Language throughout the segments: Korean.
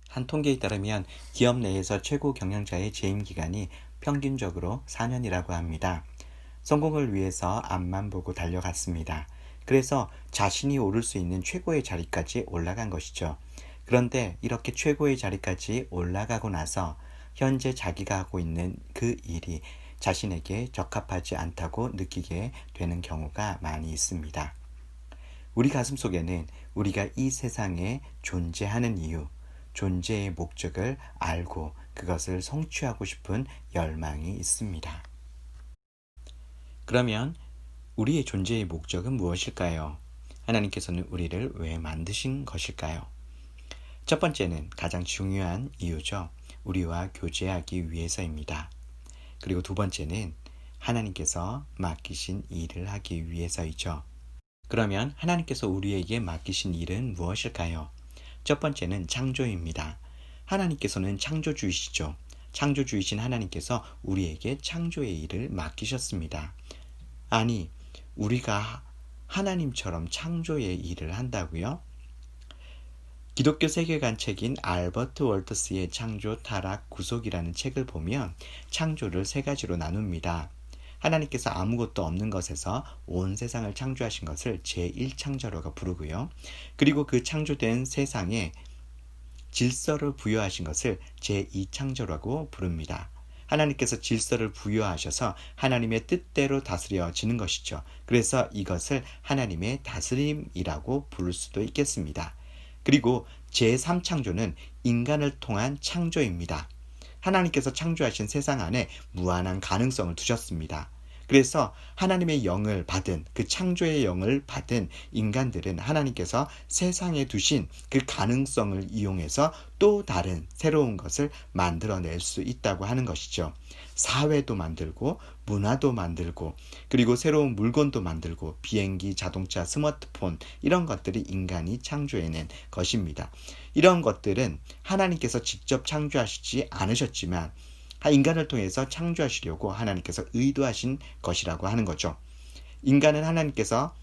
한 통계에 따르면 기업 내에서 최고 경영자의 재임 기간이 평균적으로 4년이라고 합니다. 성공을 위해서 앞만 보고 달려갔습니다. 그래서 자신이 오를 수 있는 최고의 자리까지 올라간 것이죠. 그런데 이렇게 최고의 자리까지 올라가고 나서 현재 자기가 하고 있는 그 일이 자신에게 적합하지 않다고 느끼게 되는 경우가 많이 있습니다. 우리 가슴 속에는 우리가 이 세상에 존재하는 이유, 존재의 목적을 알고 그것을 성취하고 싶은 열망이 있습니다. 그러면 우리의 존재의 목적은 무엇일까요? 하나님께서는 우리를 왜 만드신 것일까요? 첫 번째는 가장 중요한 이유죠. 우리와 교제하기 위해서입니다. 그리고 두 번째는 하나님께서 맡기신 일을 하기 위해서이죠. 그러면 하나님께서 우리에게 맡기신 일은 무엇일까요? 첫 번째는 창조입니다. 하나님께서는 창조주이시죠. 창조주이신 하나님께서 우리에게 창조의 일을 맡기셨습니다. 아니, 우리가 하나님처럼 창조의 일을 한다고요? 기독교 세계관 책인 알버트 월터스의 창조, 타락, 구속이라는 책을 보면 창조를 세 가지로 나눕니다. 하나님께서 아무것도 없는 것에서 온 세상을 창조하신 것을 제1창조라고 부르고요. 그리고 그 창조된 세상에 질서를 부여하신 것을 제2창조라고 부릅니다. 하나님께서 질서를 부여하셔서 하나님의 뜻대로 다스려지는 것이죠. 그래서 이것을 하나님의 다스림이라고 부를 수도 있겠습니다. 그리고 제3창조는 인간을 통한 창조입니다. 하나님께서 창조하신 세상 안에 무한한 가능성을 두셨습니다. 그래서 하나님의 영을 받은, 그 창조의 영을 받은 인간들은 하나님께서 세상에 두신 그 가능성을 이용해서 또 다른 새로운 것을 만들어낼 수 있다고 하는 것이죠. 사회도 만들고 문화도 만들고 그리고 새로운 물건도 만들고 비행기, 자동차, 스마트폰 이런 것들이 인간이 창조해낸 것입니다. 이런 것들은 하나님께서 직접 창조하시지 않으셨지만 인간을 통해서 창조하시려고 하나님께서 의도하신 것이라고 하는 거죠. 인간은 하나님께서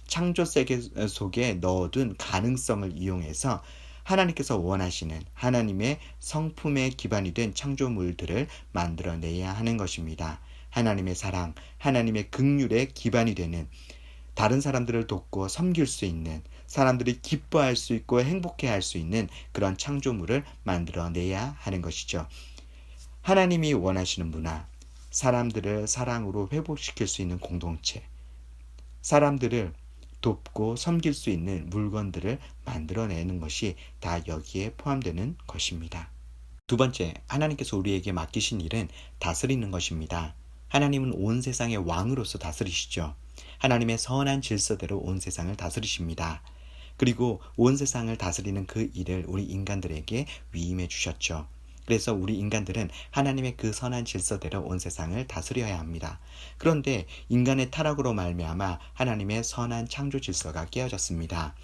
창조 세계 속에 넣어둔 가능성을 이용해서 하나님께서 원하시는 하나님의 성품에 기반이 된 창조물들을 만들어내야 하는 것입니다. 하나님의 사랑, 하나님의 긍휼에 기반이 되는 다른 사람들을 돕고 섬길 수 있는 사람들이 기뻐할 수 있고 행복해할 수 있는 그런 창조물을 만들어내야 하는 것이죠. 하나님이 원하시는 문화, 사람들을 사랑으로 회복시킬 수 있는 공동체, 사람들을 돕고 섬길 수 있는 물건들을 만들어내는 것이 다 여기에 포함되는 것입니다. 두 번째, 하나님께서 우리에게 맡기신 일은 다스리는 것입니다. 하나님은 온 세상의 왕으로서 다스리시죠. 하나님의 선한 질서대로 온 세상을 다스리십니다. 그리고 온 세상을 다스리는 그 일을 우리 인간들에게 위임해 주셨죠. 그래서 우리 인간들은 하나님의 그 선한 질서대로 온 세상을 다스려야 합니다. 그런데 인간의 타락으로 말미암아 하나님의 선한 창조 질서가 깨어졌습니다.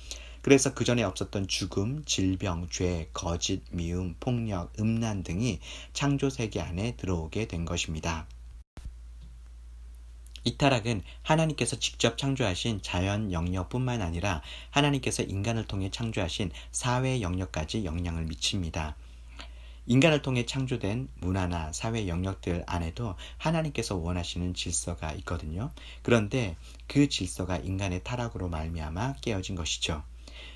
그래서 그 전에 없었던 죽음, 질병, 죄, 거짓, 미움, 폭력, 음란 등이 창조 세계 안에 들어오게 된 것입니다. 이 타락은 하나님께서 직접 창조하신 자연 영역뿐만 아니라 하나님께서 인간을 통해 창조하신 사회 영역까지 영향을 미칩니다. 인간을 통해 창조된 문화나 사회 영역들 안에도 하나님께서 원하시는 질서가 있거든요. 그런데 그 질서가 인간의 타락으로 말미암아 깨어진 것이죠.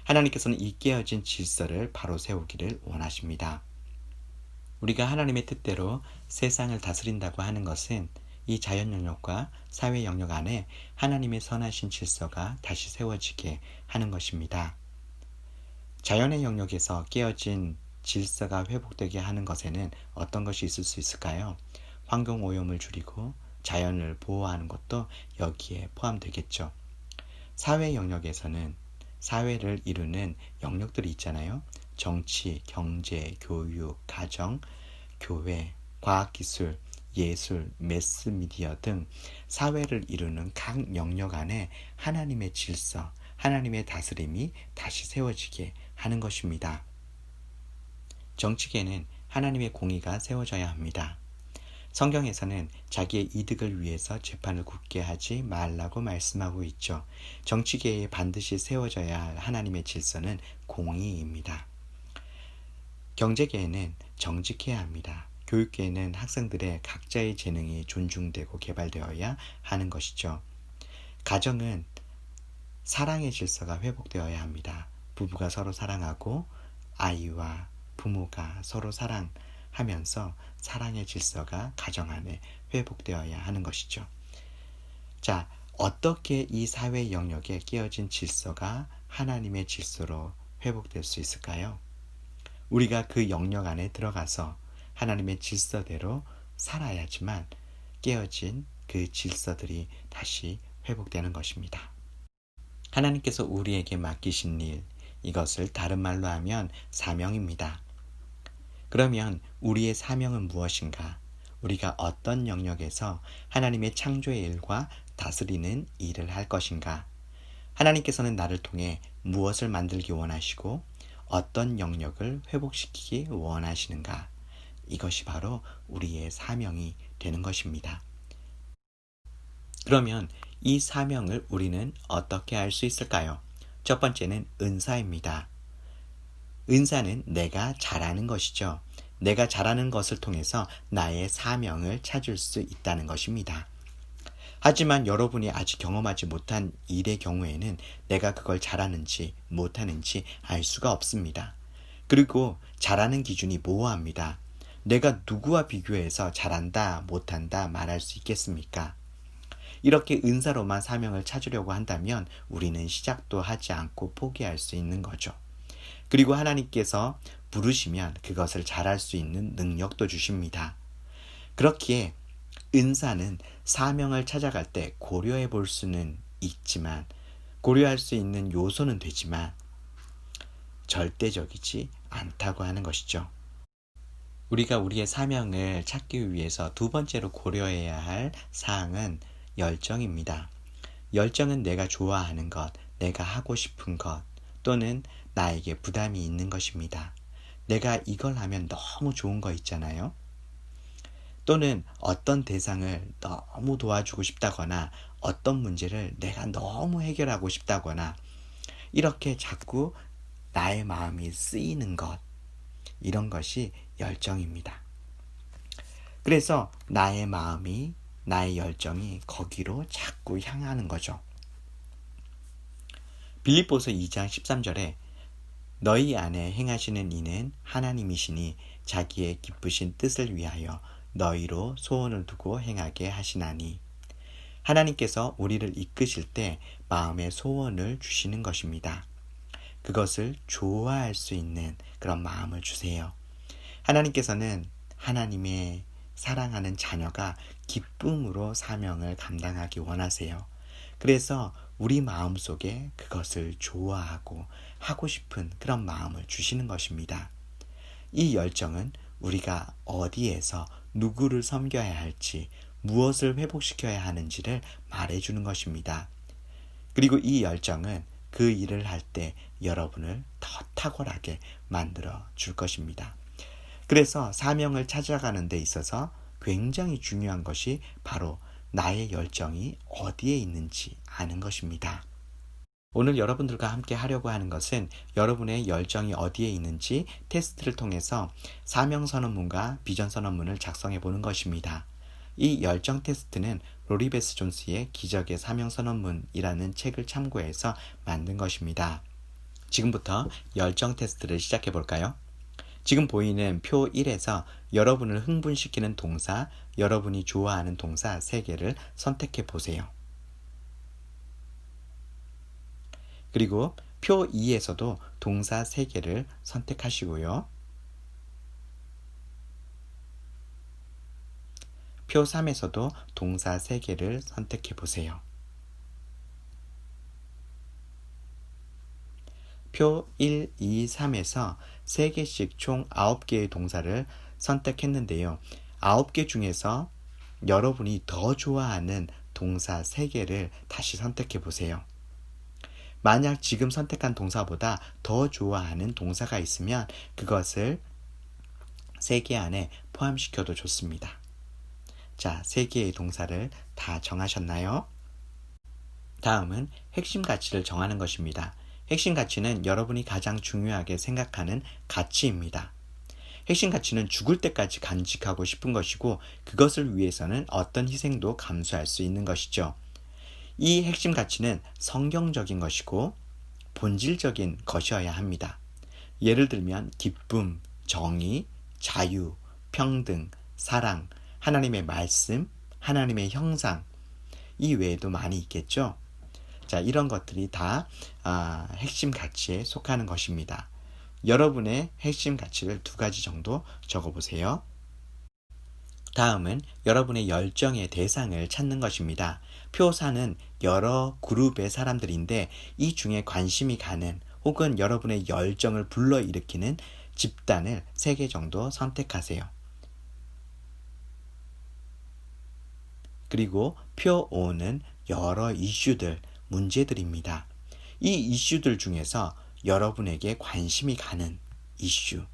하나님께서는 이 깨어진 질서를 바로 세우기를 원하십니다. 우리가 하나님의 뜻대로 세상을 다스린다고 하는 것은 이 자연 영역과 사회 영역 안에 하나님의 선하신 질서가 다시 세워지게 하는 것입니다. 자연의 영역에서 깨어진 질서가 회복되게 하는 것에는 어떤 것이 있을 수 있을까요? 환경 오염을 줄이고 자연을 보호하는 것도 여기에 포함되겠죠. 사회 영역에서는 사회를 이루는 영역들이 있잖아요. 정치, 경제, 교육, 가정, 교회, 과학기술, 예술, 매스미디어 등 사회를 이루는 각 영역 안에 하나님의 질서, 하나님의 다스림이 다시 세워지게 하는 것입니다. 정치계는 하나님의 공의가 세워져야 합니다. 성경에서는 자기의 이득을 위해서 재판을 굳게 하지 말라고 말씀하고 있죠. 정치계에 반드시 세워져야 할 하나님의 질서는 공의입니다. 경제계에는 정직해야 합니다. 교육계에는 학생들의 각자의 재능이 존중되고 개발되어야 하는 것이죠. 가정은 사랑의 질서가 회복되어야 합니다. 부부가 서로 사랑하고 아이와 부모가 서로 사랑하면서 사랑의 질서가 가정 안에 회복되어야 하는 것이죠. 자, 어떻게 이 사회 영역에 깨어진 질서가 하나님의 질서로 회복될 수 있을까요? 우리가 그 영역 안에 들어가서 하나님의 질서대로 살아야지만 깨어진 그 질서들이 다시 회복되는 것입니다. 하나님께서 우리에게 맡기신 일, 이것을 다른 말로 하면 사명입니다. 그러면 우리의 사명은 무엇인가? 우리가 어떤 영역에서 하나님의 창조의 일과 다스리는 일을 할 것인가? 하나님께서는 나를 통해 무엇을 만들기 원하시고 어떤 영역을 회복시키기 원하시는가? 이것이 바로 우리의 사명이 되는 것입니다. 그러면 이 사명을 우리는 어떻게 알 수 있을까요? 첫 번째는 은사입니다. 은사는 내가 잘하는 것이죠. 내가 잘하는 것을 통해서 나의 사명을 찾을 수 있다는 것입니다. 하지만 여러분이 아직 경험하지 못한 일의 경우에는 내가 그걸 잘하는지 못하는지 알 수가 없습니다. 그리고 잘하는 기준이 모호합니다. 내가 누구와 비교해서 잘한다, 못한다 말할 수 있겠습니까? 이렇게 은사로만 사명을 찾으려고 한다면 우리는 시작도 하지 않고 포기할 수 있는 거죠. 그리고 하나님께서 부르시면 그것을 잘할 수 있는 능력도 주십니다. 그렇기에 은사는 사명을 찾아갈 때 고려해 볼 수는 있지만, 고려할 수 있는 요소는 되지만 절대적이지 않다고 하는 것이죠. 우리가 우리의 사명을 찾기 위해서 두 번째로 고려해야 할 사항은 열정입니다. 열정은 내가 좋아하는 것, 내가 하고 싶은 것, 또는 나에게 부담이 있는 것입니다. 내가 이걸 하면 너무 좋은 거 있잖아요. 또는 어떤 대상을 너무 도와주고 싶다거나 어떤 문제를 내가 너무 해결하고 싶다거나 이렇게 자꾸 나의 마음이 쓰이는 것, 이런 것이 열정입니다. 그래서 나의 마음이, 나의 열정이 거기로 자꾸 향하는 거죠. 빌립보서 2장 13절에 너희 안에 행하시는 이는 하나님이시니 자기의 기쁘신 뜻을 위하여 너희로 소원을 두고 행하게 하시나니, 하나님께서 우리를 이끄실 때 마음의 소원을 주시는 것입니다. 그것을 좋아할 수 있는 그런 마음을 주세요. 하나님께서는 하나님의 사랑하는 자녀가 기쁨으로 사명을 감당하기 원하세요. 그래서 우리 마음속에 그것을 좋아하고 하고 싶은 그런 마음을 주시는 것입니다. 이 열정은 우리가 어디에서 누구를 섬겨야 할지, 무엇을 회복시켜야 하는지를 말해주는 것입니다. 그리고 이 열정은 그 일을 할 때 여러분을 더 탁월하게 만들어 줄 것입니다. 그래서 사명을 찾아가는 데 있어서 굉장히 중요한 것이 바로 나의 열정이 어디에 있는지 아는 것입니다. 오늘 여러분들과 함께 하려고 하는 것은 여러분의 열정이 어디에 있는지 테스트를 통해서 사명선언문과 비전선언문을 작성해 보는 것입니다. 이 열정 테스트는 로리 베스 존스의 기적의 사명선언문이라는 책을 참고해서 만든 것입니다. 지금부터 열정 테스트를 시작해 볼까요? 지금 보이는 표 1에서 여러분을 흥분시키는 동사, 여러분이 좋아하는 동사 3개를 선택해 보세요. 그리고 표 2에서도 동사 3개를 선택하시고요. 표 3에서도 동사 3개를 선택해 보세요. 표 1, 2, 3에서 3개씩 총 9개의 동사를 선택했는데요. 9개 중에서 여러분이 더 좋아하는 동사 3개를 다시 선택해 보세요. 만약 지금 선택한 동사보다 더 좋아하는 동사가 있으면 그것을 3개 안에 포함시켜도 좋습니다. 자, 3개의 동사를 다 정하셨나요? 다음은 핵심 가치를 정하는 것입니다. 핵심 가치는 여러분이 가장 중요하게 생각하는 가치입니다. 핵심 가치는 죽을 때까지 간직하고 싶은 것이고 그것을 위해서는 어떤 희생도 감수할 수 있는 것이죠. 이 핵심 가치는 성경적인 것이고 본질적인 것이어야 합니다. 예를 들면 기쁨, 정의, 자유, 평등, 사랑, 하나님의 말씀, 하나님의 형상, 이 외에도 많이 있겠죠. 자, 이런 것들이 다 핵심 가치에 속하는 것입니다. 여러분의 핵심 가치를 2가지 정도 적어보세요. 다음은 여러분의 열정의 대상을 찾는 것입니다. 표사는 여러 그룹의 사람들인데 이 중에 관심이 가는 혹은 여러분의 열정을 불러일으키는 집단을 3개 정도 선택하세요. 그리고 표 5는 여러 이슈들, 문제들입니다. 이 이슈들 중에서 여러분에게 관심이 가는 이슈,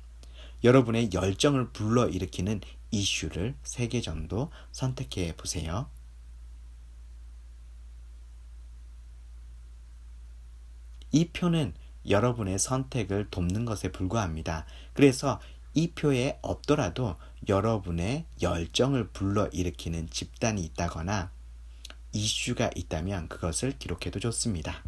여러분의 열정을 불러일으키는 이슈를 3개 정도 선택해 보세요. 이 표는 여러분의 선택을 돕는 것에 불과합니다. 그래서 이 표에 없더라도 여러분의 열정을 불러일으키는 집단이 있다거나 이슈가 있다면 그것을 기록해도 좋습니다.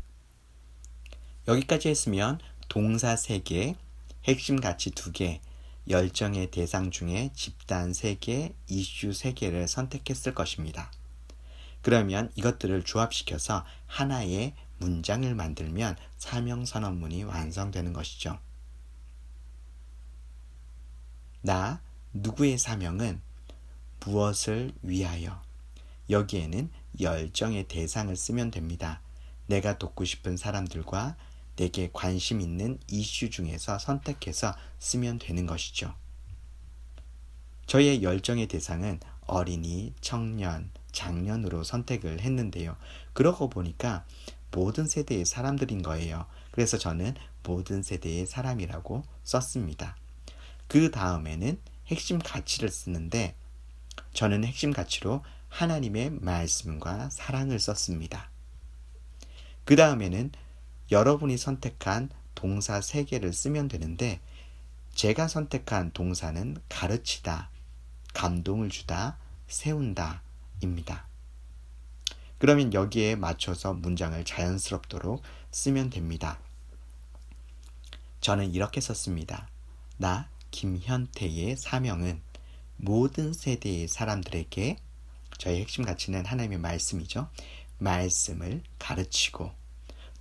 여기까지 했으면 동사 3개, 핵심 가치 2개, 열정의 대상 중에 집단 3개, 이슈 3개를 선택했을 것입니다. 그러면 이것들을 조합시켜서 하나의 문장을 만들면 사명선언문이 완성되는 것이죠. 나, 누구의 사명은 무엇을 위하여. 여기에는 열정의 대상을 쓰면 됩니다. 내가 돕고 싶은 사람들과 내게 관심 있는 이슈 중에서 선택해서 쓰면 되는 것이죠. 저의 열정의 대상은 어린이, 청년, 장년으로 선택을 했는데요. 그러고 보니까 모든 세대의 사람들인 거예요. 그래서 저는 모든 세대의 사람이라고 썼습니다. 그 다음에는 핵심 가치를 쓰는데 저는 핵심 가치로 하나님의 말씀과 사랑을 썼습니다. 그 다음에는 여러분이 선택한 동사 3개를 쓰면 되는데 제가 선택한 동사는 가르치다, 감동을 주다, 세운다 입니다. 그러면 여기에 맞춰서 문장을 자연스럽도록 쓰면 됩니다. 저는 이렇게 썼습니다. 나 김현태의 사명은 모든 세대의 사람들에게, 저의 핵심 가치는 하나님의 말씀이죠. 말씀을 가르치고,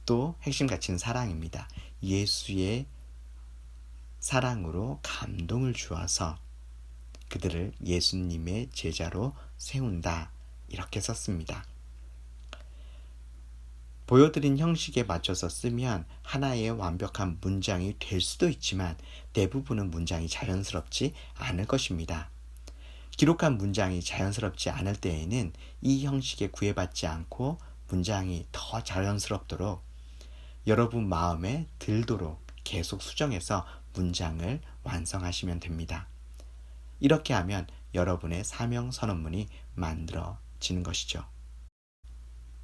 또 핵심 가치는 사랑입니다. 예수의 사랑으로 감동을 주어서 그들을 예수님의 제자로 세운다. 이렇게 썼습니다. 보여드린 형식에 맞춰서 쓰면 하나의 완벽한 문장이 될 수도 있지만 대부분은 문장이 자연스럽지 않을 것입니다. 기록한 문장이 자연스럽지 않을 때에는 이 형식에 구애받지 않고 문장이 더 자연스럽도록 여러분 마음에 들도록 계속 수정해서 문장을 완성하시면 됩니다. 이렇게 하면 여러분의 사명 선언문이 만들어지는 것이죠.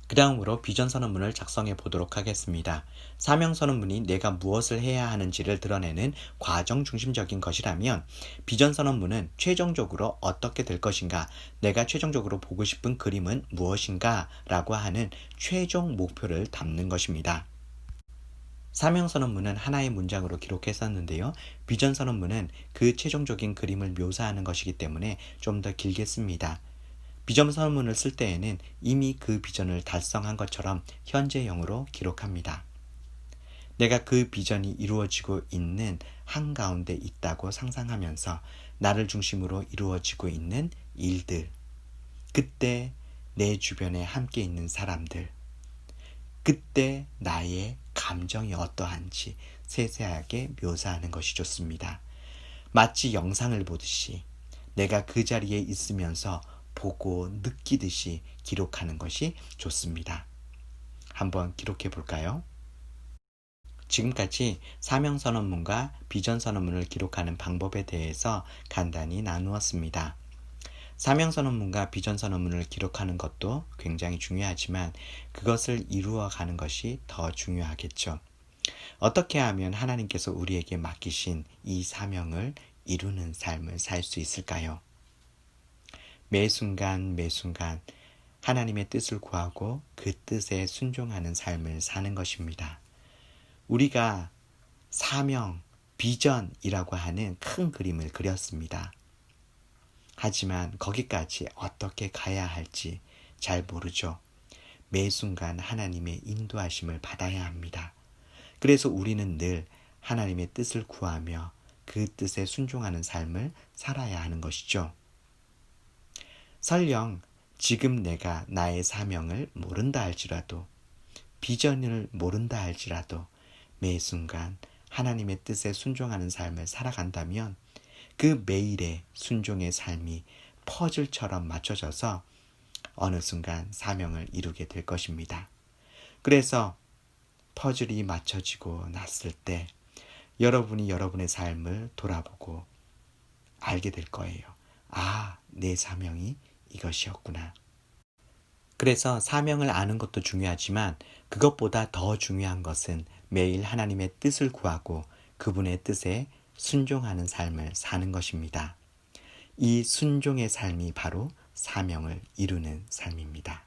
그 다음으로 비전 선언문을 작성해 보도록 하겠습니다. 사명 선언문이 내가 무엇을 해야 하는지를 드러내는 과정 중심적인 것이라면 비전 선언문은 최종적으로 어떻게 될 것인가, 내가 최종적으로 보고 싶은 그림은 무엇인가 라고 하는 최종 목표를 담는 것입니다. 사명 선언문은 하나의 문장으로 기록했었는데요. 비전 선언문은 그 최종적인 그림을 묘사하는 것이기 때문에 좀 더 길게 씁니다. 비전 선언문을 쓸 때에는 이미 그 비전을 달성한 것처럼 현재형으로 기록합니다. 내가 그 비전이 이루어지고 있는 한가운데 있다고 상상하면서 나를 중심으로 이루어지고 있는 일들, 그때 내 주변에 함께 있는 사람들, 그때 나의 감정이 어떠한지 세세하게 묘사하는 것이 좋습니다. 마치 영상을 보듯이 내가 그 자리에 있으면서 보고 느끼듯이 기록하는 것이 좋습니다. 한번 기록해 볼까요? 지금까지 사명선언문과 비전선언문을 기록하는 방법에 대해서 간단히 나누었습니다. 사명선언문과 비전선언문을 기록하는 것도 굉장히 중요하지만 그것을 이루어가는 것이 더 중요하겠죠. 어떻게 하면 하나님께서 우리에게 맡기신 이 사명을 이루는 삶을 살 수 있을까요? 매 순간 매 순간 하나님의 뜻을 구하고 그 뜻에 순종하는 삶을 사는 것입니다. 우리가 사명, 비전이라고 하는 큰 그림을 그렸습니다. 하지만 거기까지 어떻게 가야 할지 잘 모르죠. 매 순간 하나님의 인도하심을 받아야 합니다. 그래서 우리는 늘 하나님의 뜻을 구하며 그 뜻에 순종하는 삶을 살아야 하는 것이죠. 설령 지금 내가 나의 사명을 모른다 할지라도, 비전을 모른다 할지라도 매 순간 하나님의 뜻에 순종하는 삶을 살아간다면 그 매일의 순종의 삶이 퍼즐처럼 맞춰져서 어느 순간 사명을 이루게 될 것입니다. 그래서 퍼즐이 맞춰지고 났을 때 여러분이 여러분의 삶을 돌아보고 알게 될 거예요. 아, 내 사명이 이것이었구나. 그래서 사명을 아는 것도 중요하지만 그것보다 더 중요한 것은 매일 하나님의 뜻을 구하고 그분의 뜻에 순종하는 삶을 사는 것입니다. 이 순종의 삶이 바로 사명을 이루는 삶입니다.